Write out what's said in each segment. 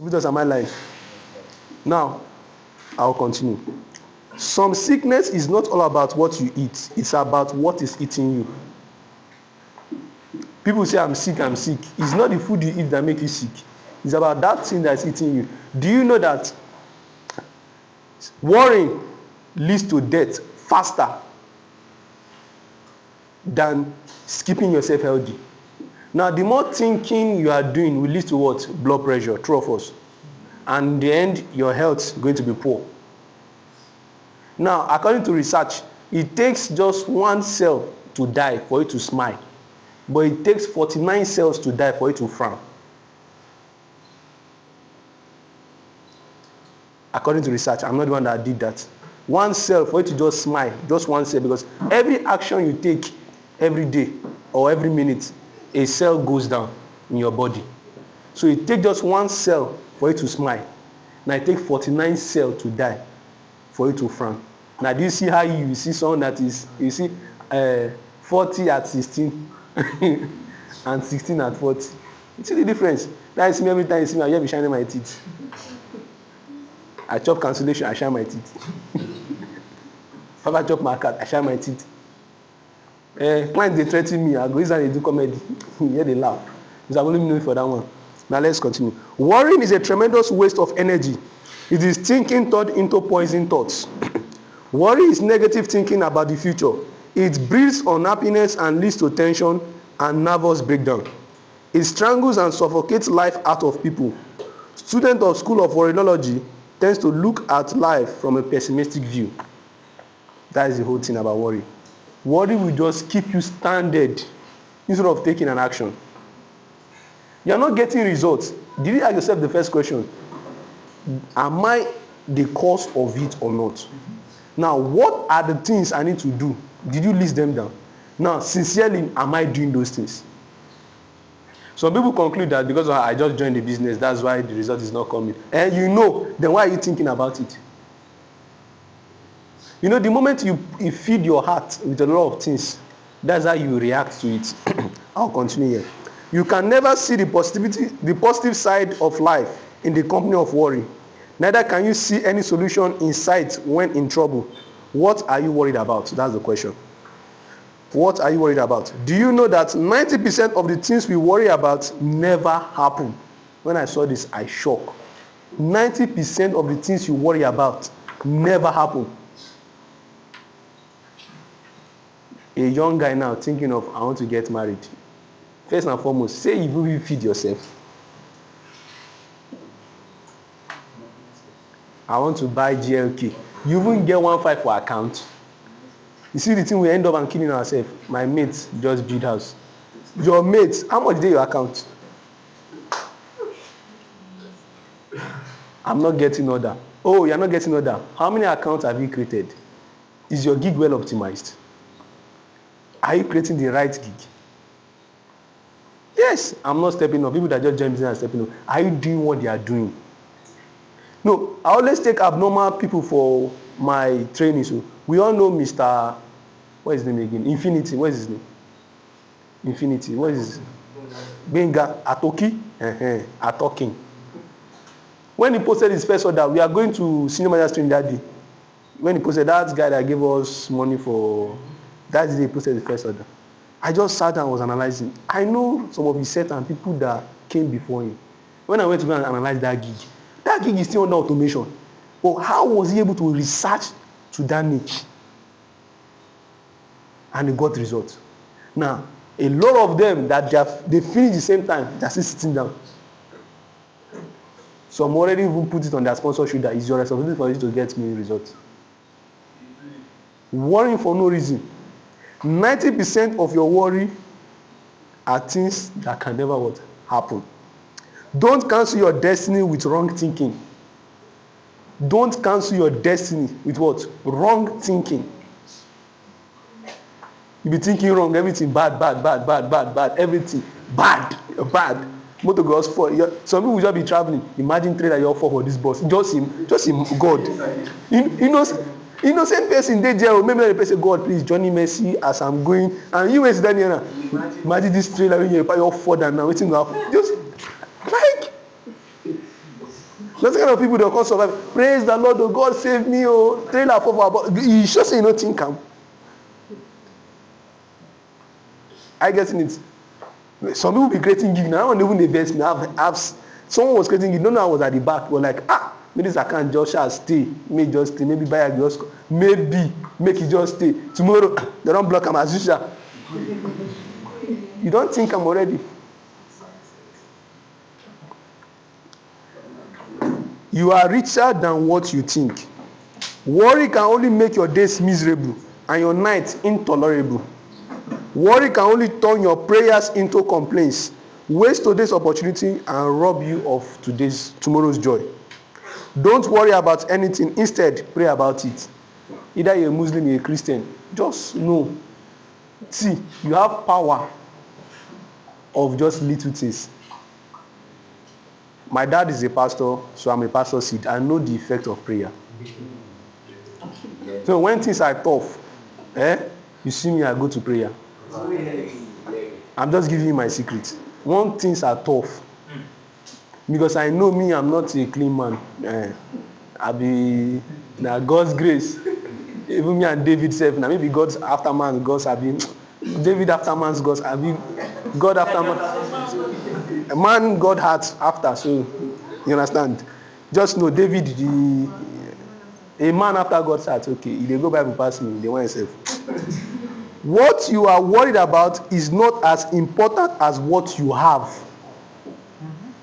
Because am I lying? Now, I'll continue. Some sickness is not all about what you eat. It's about what is eating you. People say, I'm sick, I'm sick. It's not the food you eat that makes you sick. It's about that thing that's eating you. Do you know that worrying leads to death faster than keeping yourself healthy? Now, the more thinking you are doing will lead to what? Blood pressure, true of us. And in the end, your health is going to be poor. Now, according to research, it takes just one cell to die for you to smile. But it takes 49 cells to die for you to frown. According to research, I'm not the one that did that. One cell for you to just smile, just one cell, because every action you take every day or every minute, a cell goes down in your body. So it takes just one cell for you to smile. Now it takes 49 cells to die for you to frown. Now do you see how you see someone that is, you see 40 at 16 and 16 at 40? You see the difference? That is me every time you see me, I just be shining my teeth. I chop cancellation, I shine my teeth. If I chop my cat, I shine my teeth. When they threaten me, I go inside and do comedy. Here they laugh. Because I'm only known for that one. Now let's continue. Worrying is a tremendous waste of energy. It is thinking turned into poison thoughts. Worry is negative thinking about the future. It breeds unhappiness and leads to tension and nervous breakdown. It strangles and suffocates life out of people. Students of School of Worryology tends to look at life from a pessimistic view. That is the whole thing about worry. Worry will just keep you stranded instead of taking an action. You are not getting results. Did you ask yourself the first question? Am I the cause of it or not? Now, what are the things I need to do? Did you list them down? Now, sincerely, am I doing those things? Some people conclude that because I just joined the business, that's why the result is not coming. And you know, then why are you thinking about it? You know, the moment you feed your heart with a lot of things, that's how you react to it. I'll continue here. You can never see the positive side of life in the company of worry. Neither can you see any solution in sight when in trouble. What are you worried about? That's the question. What are you worried about? Do you know that 90% of the things we worry about never happen? When I saw this, I shocked. 90% of the things you worry about never happen. A young guy now thinking of, I want to get married. First and foremost, say you will feed yourself. I want to buy GLK. You even get 1.5 for account. You see the thing, we end up and killing ourselves. My mate just build house. Your mate, how much dey your account? I'm not getting order. Oh, you're not getting order. How many accounts have you created? Is your gig well optimized? Are you creating the right gig? Yes, I'm not stepping up. People that just join business are stepping up. Are you doing what they are doing? No, I always take abnormal people for my training. So we all know Mr. What is his name again? Infinity. What is his name? Infinity. What is his name? Benga Atoki. Atoking. When he posted his first order, we are going to senior manager training that day. When he posted, that guy that gave us money for that day, he posted the first order. I just sat down and was analyzing. I know some of his set and people that came before him. When I went to go and analyze that gig is still under automation. But how was he able to research to that niche? And he got results. Now, a lot of them that they finish the same time, they're still sitting down. Some already even put it on their sponsor shoulder. It's your responsibility for you to get me results. Worrying for no reason. 90% of your worry are things that can never what? Happen. Don't cancel your destiny with wrong thinking. Don't cancel your destiny with what? Wrong thinking. You be thinking wrong, everything bad, everything bad. Motor goes for some people will just be traveling. Imagine trailer you offer for this bus. Just him, God. Innocent person dey there. Maybe the person, God, please, Johnny Mercy, as I'm going, and you wait down here now. Imagine this trailer when you offer that now. Waiting to happen. Just like Those kind of people that come survive. Praise the Lord, oh God save me, oh trailer for about. You sure say you no think am? I getting it. Some people be creating gig now. I don't even invest me. Someone was creating gig. No, I was at the back. We're like, maybe this account just shall stay. May just stay. Maybe buy a just maybe make it just stay. Tomorrow they don't block am as usual. You don't think I'm already. You are richer than what you think. Worry can only make your days miserable and your nights intolerable. Worry can only turn your prayers into complaints, waste today's opportunity and rob you of tomorrow's joy. Don't worry about anything. Instead, pray about it. Either you're a Muslim or a Christian, just know. See, you have power of just little things. My dad is a pastor, so I'm a pastor's seed. I know the effect of prayer. So when things are tough, you see me, I go to prayer. I'm just giving you my secret. When things are tough, because I know me, I'm not a clean man. I be na God's grace. Even me and David self, now maybe God's after man, God's have been David after man's God's have been God after man. A man God heart after, so you understand. Just know David, a man after God's heart. Okay, if they go Bible pass me, they want himself. What you are worried about is not as important as what you have.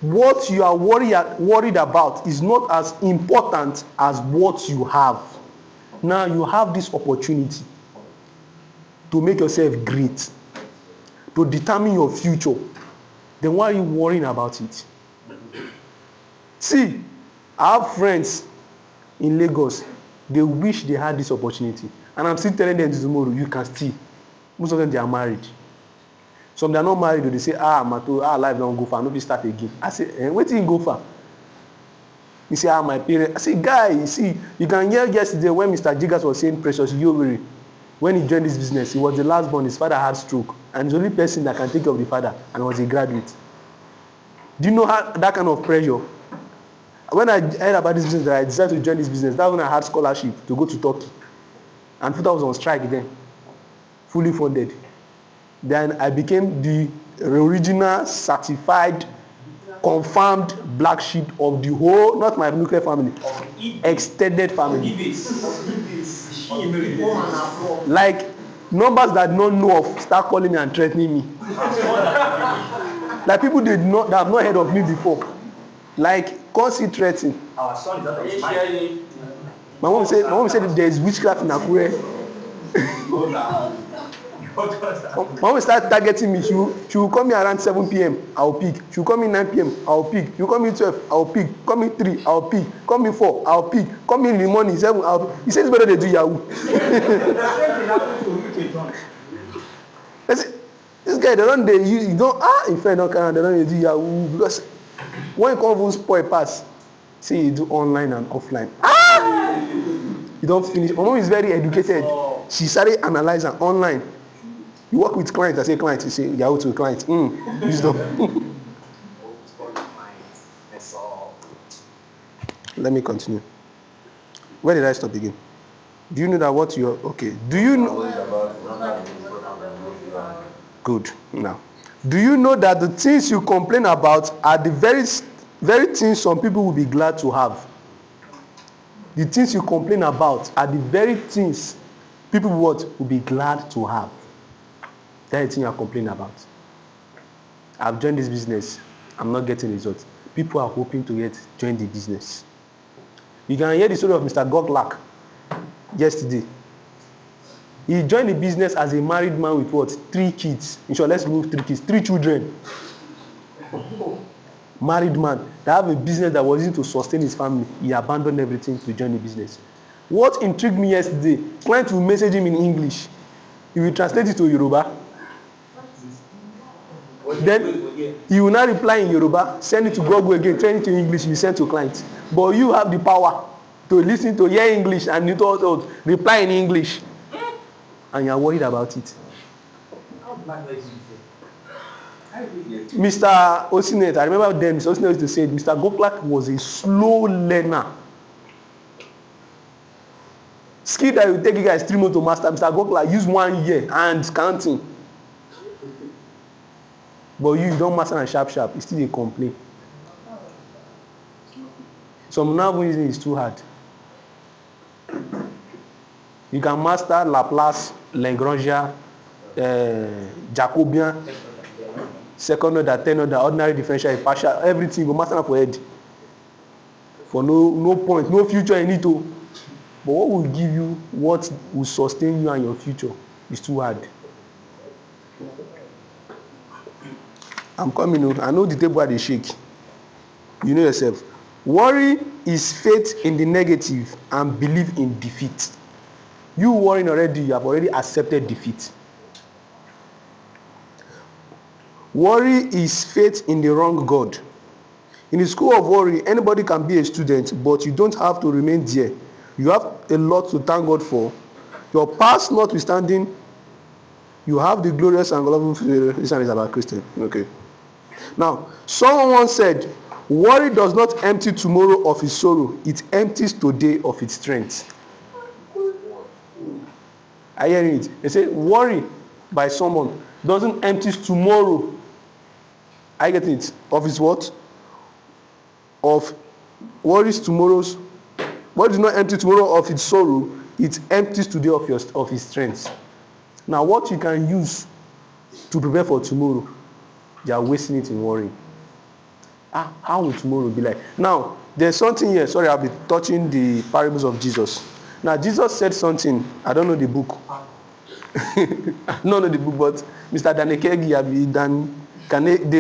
What you are worried about is not as important as what you have. Now you have this opportunity to make yourself great, to determine your future. Then why are you worrying about it? See, I have friends in Lagos, they wish they had this opportunity. And I'm still telling them tomorrow, you can still. Most of them, they are married. Some they are not married, they say, life don't go far, no be start again. I say, what did you go far? He say, my parents. I say, guy, you see, you can hear yesterday when Mr. Jigas was saying Precious Yoweri, when he joined this business, he was the last born, his father had stroke, and the only person that can take care of the father, and was a graduate. Do you know how that kind of pressure? When I heard about this business, that I decided to join this business, that's when I had scholarship to go to Turkey. And Futa was on strike then, fully funded. Then I became the original certified confirmed black sheep of the whole, not my nuclear family, extended family. Like numbers that don't know of start calling me and threatening me. Like people that have not heard of me before. Like constantly threatening. Our son is not of my mom said there is witchcraft in Akure. My mom start targeting me. She will call me around 7 p.m. I'll pick. She will call me 9 p.m. I'll pick. She will call me 12. I'll pick. Call me 3. I'll pick. Call me 4. I'll pick. Call me in the morning 7. I'll pick. He says better they do Yahoo. This guy in fact don't carry, they don't do Yahoo because when you come even spoil pass, say you do online and offline. You don't finish. My mom is very educated. She started analyzing online. You work with clients, I say clients, you say Yahoo to clients. Wisdom. Let me continue. Where did I stop again? Do you know that what you're okay? Do you know? Good. Now, do you know that the things you complain about are the very things some people will be glad to have? The things you complain about are the very things people will be glad to have. That's the thing you are complaining about. I've joined this business. I'm not getting results. People are hoping to join the business. You can hear the story of Mr. Goglak yesterday. He joined the business as a married man with 3 kids. In short, let's move 3 kids, 3 children. Married man that have a business that was used to sustain his family. He abandoned everything to join the business. What intrigued me yesterday, client will message him in English. He will translate it to Yoruba. Then he will not reply in Yoruba, send it to Google again, turn it to English, you send to clients. But you have the power to listen to hear English and you to reply in English. And you are worried about it. Mr. Osinet, I remember then Mr. Osinet used to say Mr. Goklak was a slow learner. Skill that will take you guys 3 months to master, Mr. Goklak use 1 year and counting. But you don't master and sharp, you still dey complain. Some now using is too hard. You can master Laplace, Lagrangian, Jacobian, second order, third order, ordinary differential, partial, everything you go master for head. For no point, no future in it. But what will give you, what will sustain you and your future is too hard. I'm coming. I know the table they shake. You know yourself. Worry is faith in the negative and belief in defeat. You worrying already, you have already accepted defeat. Worry is faith in the wrong God. In the school of worry, anybody can be a student, but you don't have to remain there. You have a lot to thank God for. Your past notwithstanding, you have the glorious and loving future. This one is about Christian. Okay. Now, someone once said, worry does not empty tomorrow of its sorrow, it empties today of its strength. I hear it. They say worry by someone doesn't empty tomorrow. I get it. Of its what? Of worries tomorrow's. What does not empty tomorrow of its sorrow, it empties today of its strength. Now, what you can use to prepare for tomorrow, you are wasting it in worrying. How will tomorrow be like? Now, there's something here. Sorry, I'll be touching the parables of Jesus. Now, Jesus said something. I don't know the book. I don't know the book, but Mr.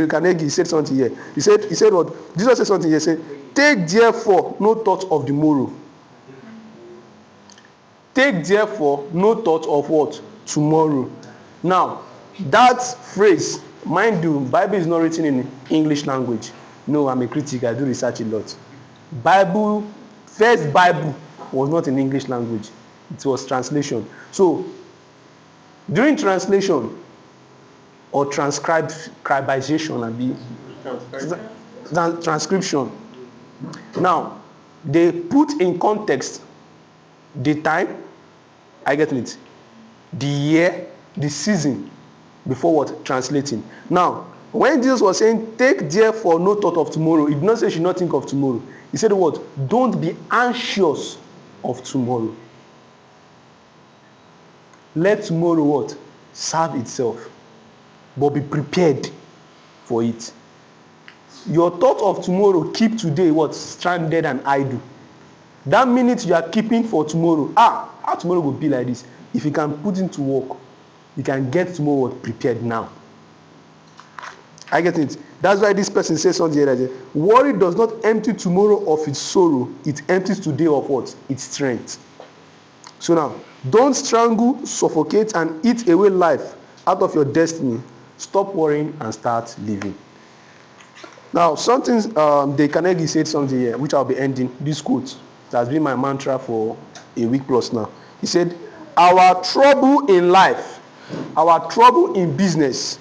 Carnegie said something here. He said what? Jesus said something here. He said, take therefore no thought of the morrow. Take therefore no thought of what? Tomorrow. Now, that phrase, mind you, Bible is not written in English language. No, I'm a critic. I do research a lot. First Bible was not in English language. It was translation. So, during translation or transcribization, transcription. Now, they put in context the time, I get it, the year, the season before what? Translating. Now, when Jesus was saying, take therefore no thought of tomorrow, he did not say you should not think of tomorrow. He said what? Don't be anxious of tomorrow. Let tomorrow what? Serve itself. But be prepared for it. Your thought of tomorrow keep today what? Stranded and idle. That minute you are keeping for tomorrow, how tomorrow will be like this? If you can put into work, you can get tomorrow prepared now. I get it. That's why this person says something like, worry does not empty tomorrow of its sorrow, it empties today of what? Its strength. So now, don't strangle, suffocate, and eat away life out of your destiny. Stop worrying and start living. Now, something the Carnegie said something here, which I'll be ending. This quote that has been my mantra for a week plus now. He said, our trouble in life, our trouble in business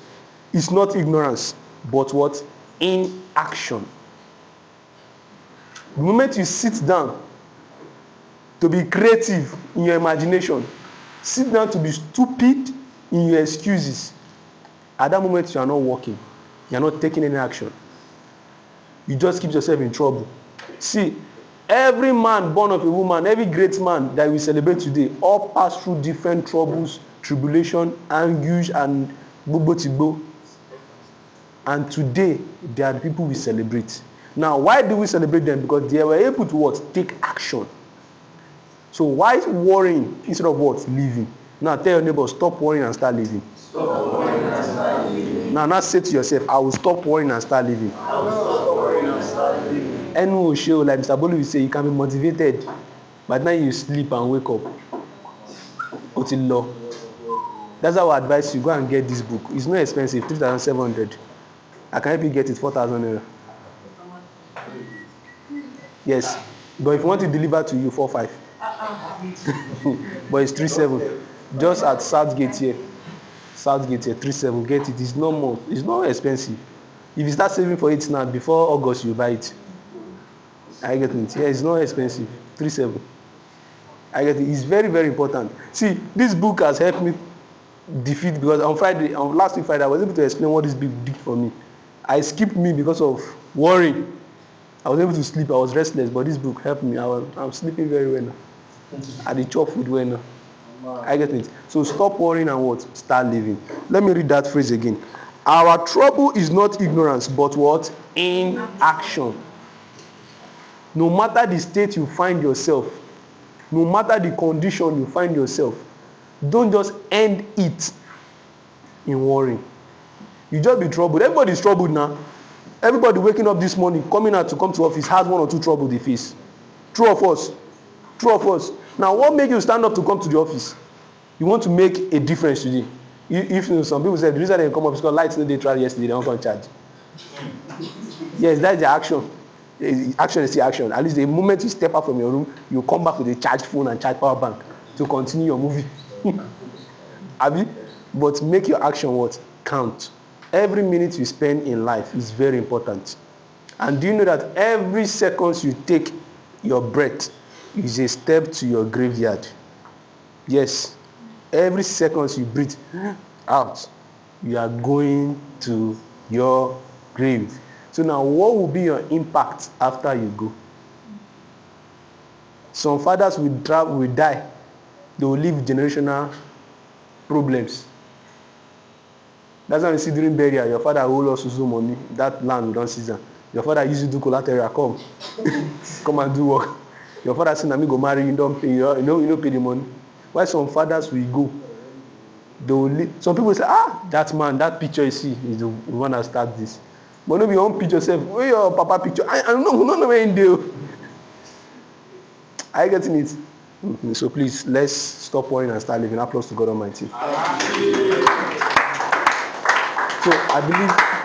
is not ignorance, but what? Inaction. The moment you sit down to be creative in your imagination, sit down to be stupid in your excuses, at that moment you are not working, you are not taking any action. You just keep yourself in trouble. See, every man born of a woman, every great man that we celebrate today, all pass through different troubles, tribulation, anguish, and gbogbo. And today, they are the people we celebrate. Now, why do we celebrate them? Because they were able to what? Take action. So why worrying instead of what? Living. Now tell your neighbor, stop worrying and start living. Stop worrying and start living. Now say to yourself, I will stop worrying and start living. I will stop worrying and start living. And show, like Mr. Bolu will say, you can be motivated, but now you sleep and wake up. Until law. That's how I advise you, go and get this book. It's not expensive, 3,700. I can help you get it, 4,000 naira. Yes, but if you want it delivered to you, 4,500. But it's 3,700. Just at Southgate here. Southgate here 37, get it. It's not more. It's not expensive. If you start saving for it now, before August you buy it. I get it. Yeah, it's not expensive. 37. I get it. It's very, very important. See, this book has helped me defeat, because on last week Friday, I was able to explain what this book did for me. I skipped me because of worrying. I was able to sleep. I was restless, but this book helped me. I'm sleeping very well now. I dey chop food well now. I get it. So stop worrying and what? Start living. Let me read that phrase again. Our trouble is not ignorance, but what? Inaction. No matter the state you find yourself, no matter the condition you find yourself, don't just end it in worrying. You just be troubled. Everybody is troubled now. Everybody waking up this morning, coming out to come to office, has one or two trouble they face. True of us. True of us. Now, what make you stand up to come to the office? You want to make a difference today. If you know, some people say the reason they come up is because lights no dey try yesterday, they don't come charge. Yes, that's the action. Action is the action. At least the moment you step out from your room, you come back with a charged phone and charged power bank to continue your movie. Abi? But make your action what? Count. Every minute you spend in life is very important. And do you know that every second you take your breath is a step to your graveyard? Yes. Every second you breathe out, you are going to your grave. So now, what will be your impact after you go? Some fathers will die. They will leave generational problems. That's why you see during burial, your father will also use money. That land we don't seize am. Your father use you do collateral, come. Come and do work. Your father say, na me go marry you, don't pay. You don't pay the money. Why some fathers will go? They will leave. Some people say, that man, that picture you see is the one that start this. But no be your own picture sef. Where your papa picture? I don't know where in dey. Are you getting it? So please, let's stop worrying and start living. Applause to God Almighty. So I believe